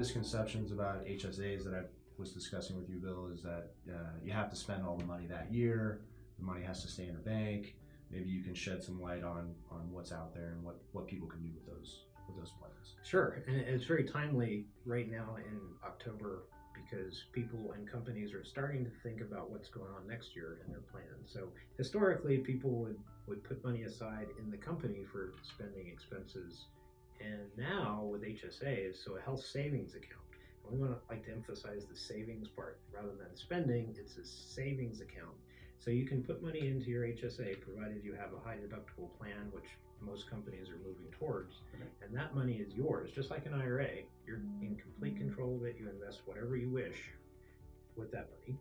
misconceptions about HSAs that I was discussing with you, Bill, is that you have to spend all the money that year. The money has to stay in the bank. Maybe you can shed some light on what's out there and what people can do with those plans. Sure, and it's very timely right now in October because people and companies are starting to think about what's going on next year in their plans. So historically, people would put money aside in the company for spending expenses, and now with HSAs, so a health savings account. And we like to emphasize the savings part rather than spending. It's a savings account. So you can put money into your HSA provided you have a high deductible plan, which most companies are moving towards. And that money is yours, just like an IRA. You're in complete control of it. You invest whatever you wish with that money,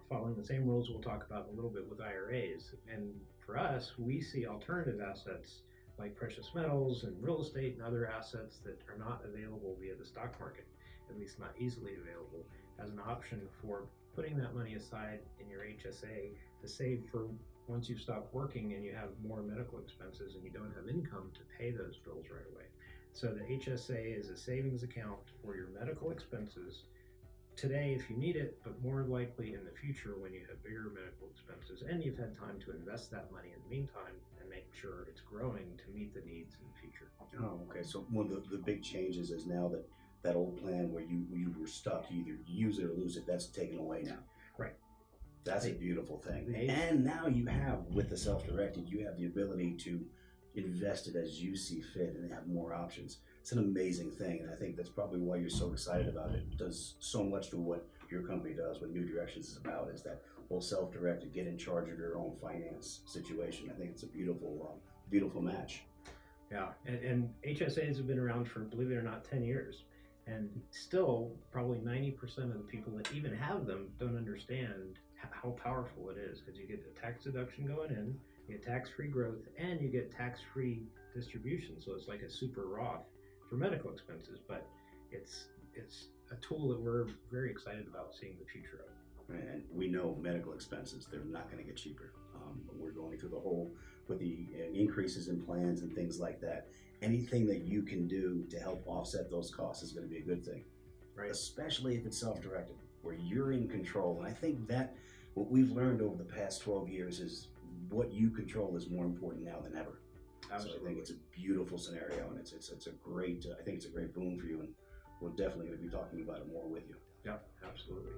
following the same rules we'll talk about in a little bit with IRAs. And for us, we see alternative assets like precious metals and real estate and other assets that are not available via the stock market, at least not easily available, as an option for putting that money aside in your HSA to save for once you stop working and you have more medical expenses and you don't have income to pay those bills right away. So the HSA is a savings account for your medical expenses today if you need it, but more likely in the future when you have bigger medical expenses and you've had time to invest that money in the meantime and make sure it's growing to meet the needs in the future. Oh, okay. So one of the big changes is now that old plan where you were stuck, you either use it or lose it, that's taken away now. Right. That's a beautiful thing. And now you have, with the self-directed, you have the ability to invest it as you see fit and have more options. It's an amazing thing, and I think that's probably why you're so excited about it. It does so much to what your company does, what New Directions is about, is that whole self-directed, get in charge of your own finance situation. I think it's a beautiful match. Yeah, and HSAs have been around for, believe it or not, 10 years. And still, probably 90% of the people that even have them don't understand how powerful it is, because you get a tax deduction going in, you get tax-free growth, and you get tax-free distribution. So it's like a super Roth for medical expenses, but it's a tool that we're very excited about seeing the future of. And we know medical expenses, they're not going to get cheaper. We're going through the whole, with the increases in plans and things like that. Anything that you can do to help offset those costs is going to be a good thing. Right. Especially if it's self-directed, where you're in control. And I think that what we've learned over the past 12 years is what you control is more important now than ever. Absolutely. So I think it's a beautiful scenario, and it's a great, I think it's a great boon for you, and we're definitely going to be talking about it more with you. Yeah, absolutely.